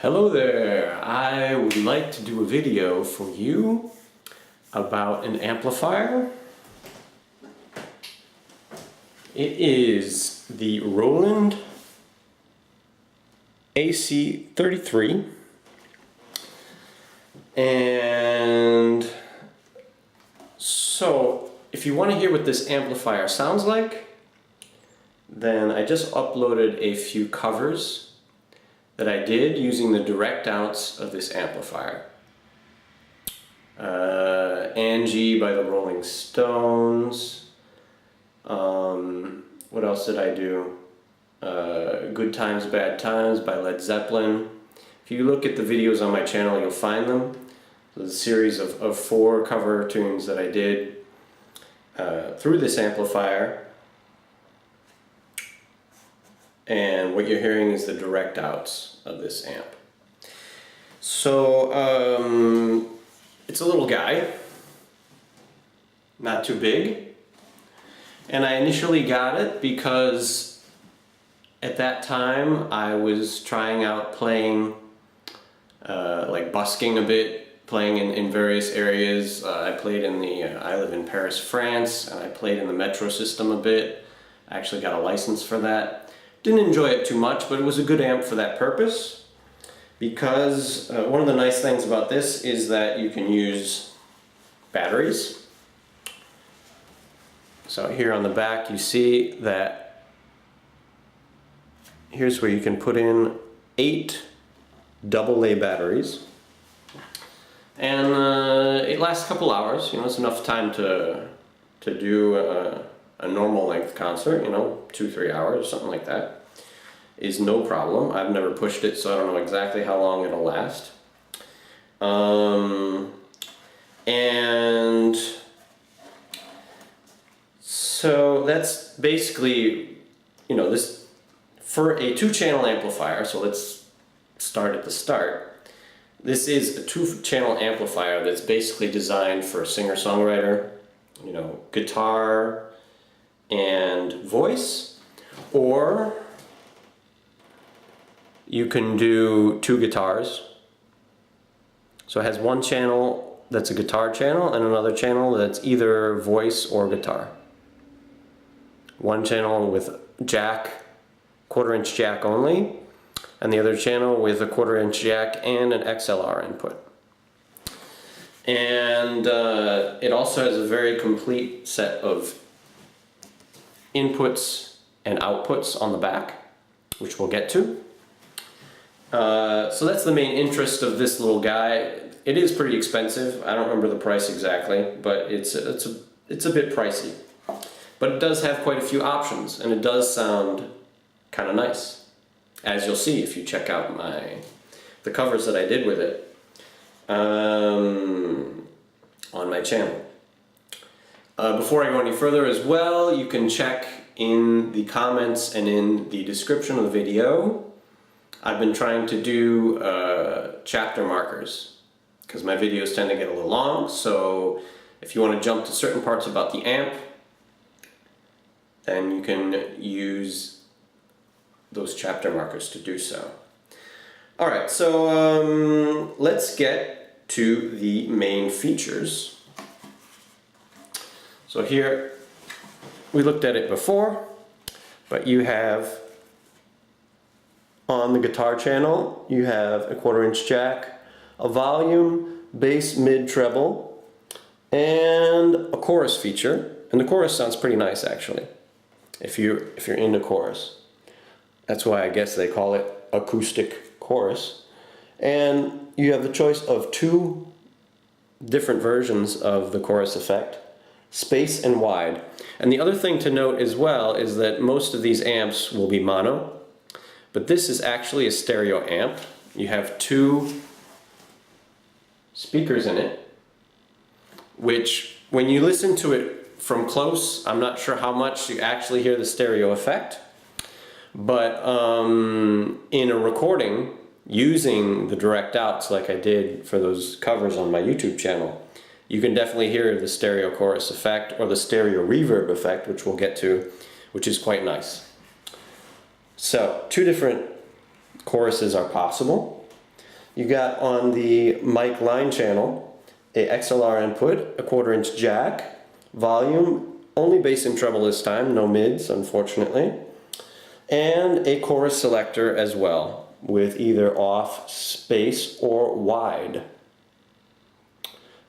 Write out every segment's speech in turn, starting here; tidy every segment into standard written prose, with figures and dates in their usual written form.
Hello there! I would like to do a video for you about an amplifier. It is the Roland AC-33, and so if you want to hear what this amplifier sounds like, then I just uploaded a few covers that I did using the direct outs of this amplifier. Angie by the Rolling Stones. What else did I do? Good Times, Bad Times by Led Zeppelin. If you look at the videos on my channel, you'll find them. There's a series of 4 cover tunes that I did through this amplifier. And what you're hearing is the direct outs of this amp. So it's a little guy, not too big, and I initially got it because at that time I was trying out playing, like busking a bit, playing in various areas. I played in the, I live in Paris, France, and I played in the metro system a bit. I actually got a license for that. Didn't enjoy it too much, but it was a good amp for that purpose, because one of the nice things about this is that you can use batteries. So here on the back you see that here's where you can put in 8 AA batteries, and it lasts a couple hours. You know, it's enough time to do a normal length concert, you know, 2-3 hours, something like that, is no problem. I've never pushed it, so I don't know exactly how long it'll last. And so that's basically, you know, this for a 2-channel amplifier. So let's start at the start. This is a 2-channel amplifier that's basically designed for a singer-songwriter, you know, guitar and voice, or you can do 2 guitars. So it has one channel that's a guitar channel and another channel that's either voice or guitar. One channel with jack, 1/4-inch jack only, and the other channel with a 1/4-inch jack and an XLR input. And it also has a very complete set of inputs and outputs on the back, which we'll get to. So that's the main interest of this little guy. It is pretty expensive. I don't remember the price exactly, but it's a bit pricey. But it does have quite a few options, and it does sound kind of nice, as you'll see if you check out the covers that I did with it on my channel. Before I go any further as well, you can check in the comments and in the description of the video. I've been trying to do chapter markers, because my videos tend to get a little long, so if you want to jump to certain parts about the amp, then you can use those chapter markers to do so. Alright, so let's get to the main features. So here, we looked at it before, but you have, on the guitar channel, you have a 1/4-inch jack, a volume, bass, mid, treble, and a chorus feature. And the chorus sounds pretty nice, actually, if you're into chorus. That's why I guess they call it acoustic chorus. And you have the choice of 2 different versions of the chorus effect, space and wide. And the other thing to note as well is that most of these amps will be mono, but this is actually a stereo amp. You have 2 speakers in it, which when you listen to it from close, I'm not sure how much you actually hear the stereo effect, but in a recording using the direct outs like I did for those covers on my YouTube channel, you can definitely hear the stereo chorus effect or the stereo reverb effect, which we'll get to, which is quite nice. So 2 different choruses are possible. You got on the mic line channel a XLR input, a 1/4" jack, volume, only bass and treble this time, no mids unfortunately, and a chorus selector as well with either off, space, or wide.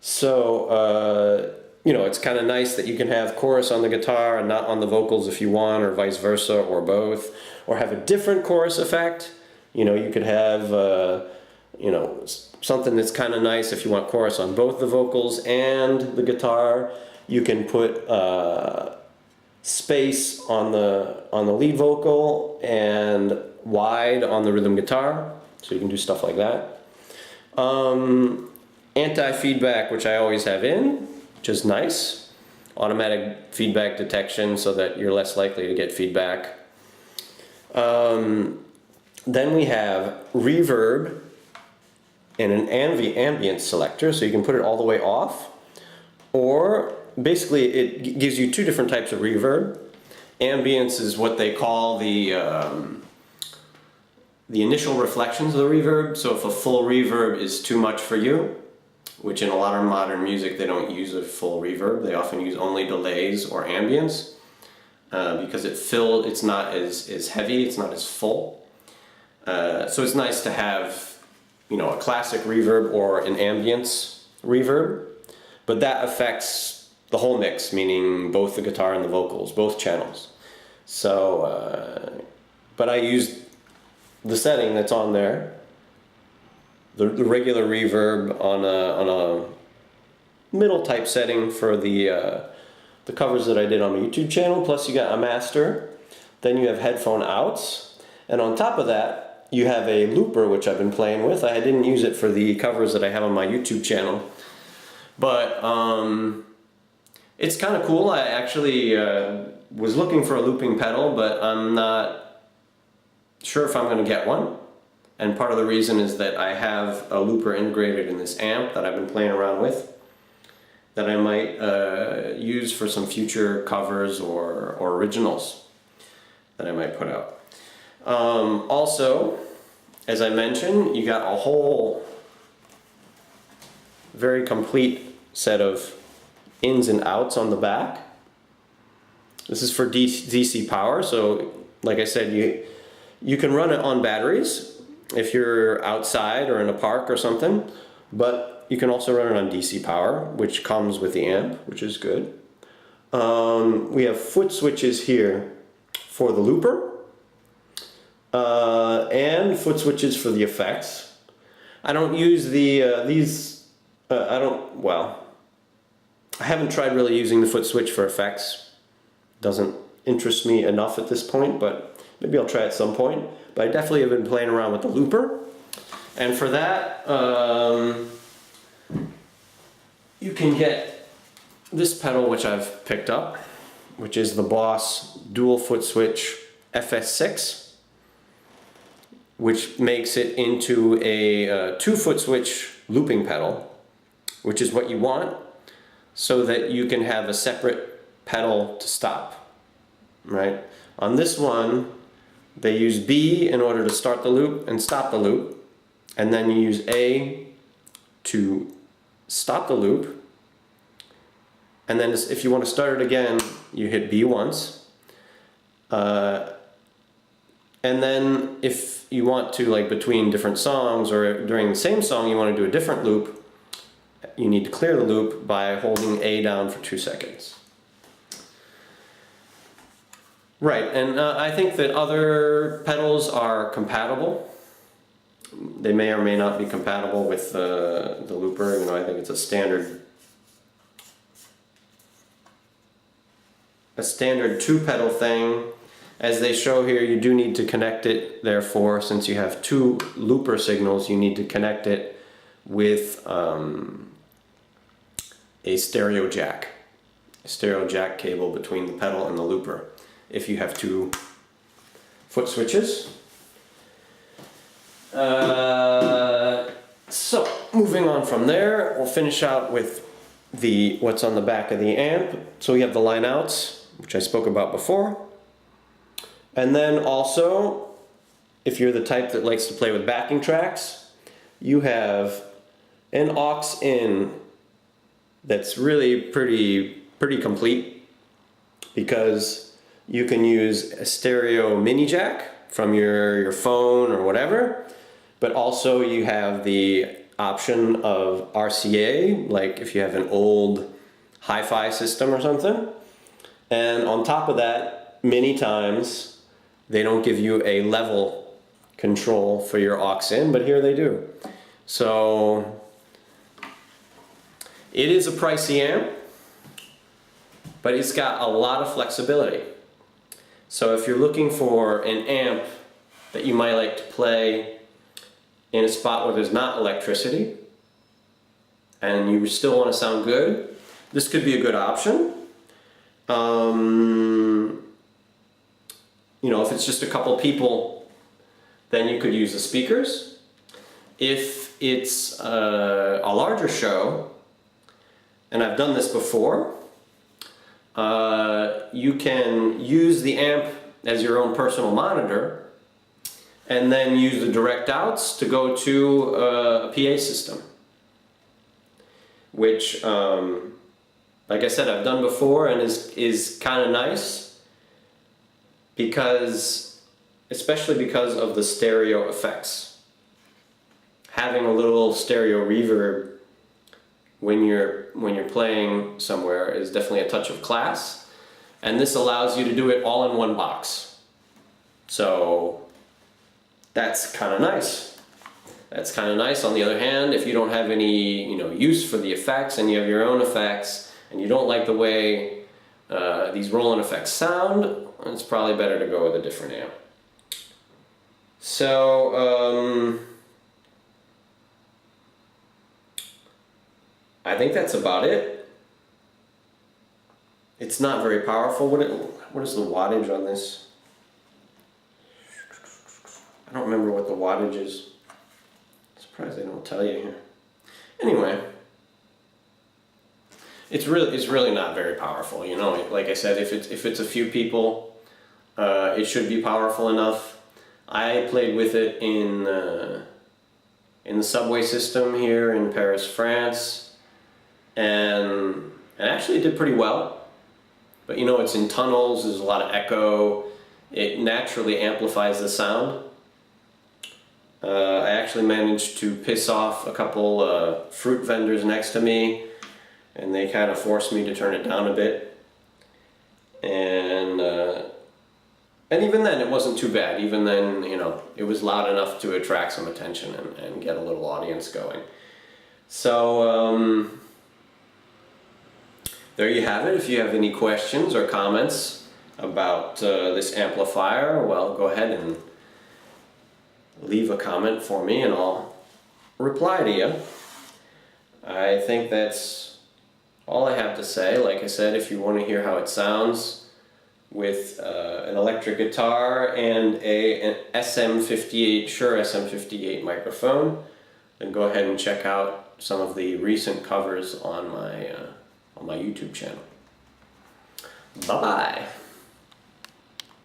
So, you know, it's kind of nice that you can have chorus on the guitar and not on the vocals if you want, or vice versa, or both, or have a different chorus effect. You know, you could have, you know, something that's kind of nice if you want chorus on both the vocals and the guitar. You can put space on the lead vocal and wide on the rhythm guitar, so you can do stuff like that. Anti-feedback, which I always have in, which is nice. Automatic feedback detection so that you're less likely to get feedback. Then we have reverb and an ambient selector, so you can put it all the way off, or basically it gives you two different types of reverb. Ambience is what they call the initial reflections of the reverb. So if a full reverb is too much for you, which in a lot of modern music they don't use a full reverb, they often use only delays or ambience, because it's not as heavy, it's not as full. So it's nice to have, you know, a classic reverb or an ambience reverb, but that affects the whole mix, meaning both the guitar and the vocals, both channels. So, but I used the setting that's on there, the regular reverb on a middle type setting for the covers that I did on my YouTube channel. Plus you got a master, then you have headphone outs, and on top of that you have a looper, which I've been playing with. I didn't use it for the covers that I have on my YouTube channel, but it's kind of cool. I actually was looking for a looping pedal, but I'm not sure if I'm going to get one. And part of the reason is that I have a looper integrated in this amp that I've been playing around with, that I might use for some future covers or originals that I might put out. Also, as I mentioned, you got a whole very complete set of ins and outs on the back. This is for DC power, so like I said, you can run it on batteries if you're outside or in a park or something, but you can also run it on DC power, which comes with the amp, which is good. We have foot switches here for the looper, and foot switches for the effects. I don't use I haven't tried really using the foot switch for effects. Doesn't interest me enough at this point, but maybe I'll try at some point. But I definitely have been playing around with the looper. And for that, you can get this pedal, which I've picked up, which is the Boss dual foot switch FS6, which makes it into a 2-foot switch looping pedal, which is what you want, so that you can have a separate pedal to stop, right? On this one, they use B in order to start the loop and stop the loop, and then you use A to stop the loop, and then if you want to start it again, you hit B once, and then if you want to, like between different songs or during the same song you want to do a different loop, you need to clear the loop by holding A down for 2 seconds. Right, and I think that other pedals are compatible. They may or may not be compatible with the looper. You know, I think it's a standard 2-pedal thing. As they show here, you do need to connect it, therefore, since you have 2 looper signals, you need to connect it with a stereo jack cable between the pedal and the looper, if you have 2 foot switches. So moving on from there, we'll finish out with what's on the back of the amp. So we have the line outs, which I spoke about before, and then also, if you're the type that likes to play with backing tracks, you have an aux-in that's really pretty complete, because you can use a stereo mini jack from your phone or whatever, but also you have the option of RCA, like if you have an old hi-fi system or something. And on top of that, many times they don't give you a level control for your aux-in, but here they do. So it is a pricey amp, but it's got a lot of flexibility. So if you're looking for an amp that you might like to play in a spot where there's not electricity and you still want to sound good, this could be a good option. You know, if it's just a couple people, then you could use the speakers. If it's a larger show, and I've done this before, you can use the amp as your own personal monitor and then use the direct outs to go to a PA system, which like I said, I've done before and is kind of nice, because especially because of the stereo effects. Having a little stereo reverb when you're playing somewhere is definitely a touch of class, and this allows you to do it all in one box. So that's kind of nice. That's kind of nice. On the other hand, if you don't have any use for the effects and you have your own effects and you don't like the way these Roland effects sound, it's probably better to go with a different amp. So I think that's about it. It's not very powerful. What is the wattage on this? I don't remember what the wattage is. I'm surprised they don't tell you here. Anyway, it's really not very powerful. Like I said, if it's a few people, it should be powerful enough. I played with it in the subway system here in Paris, France, and actually it did pretty well. But it's in tunnels, there's a lot of echo, it naturally amplifies the sound. I actually managed to piss off a couple fruit vendors next to me, and they kind of forced me to turn it down a bit. And even then it wasn't too bad. Even then, it was loud enough to attract some attention and get a little audience going. So there you have it. If you have any questions or comments about this amplifier, well, go ahead and leave a comment for me and I'll reply to you. I think that's all I have to say. Like I said, if you want to hear how it sounds with an electric guitar and an SM58, Shure SM58 microphone, then go ahead and check out some of the recent covers on my YouTube channel. Bye-bye!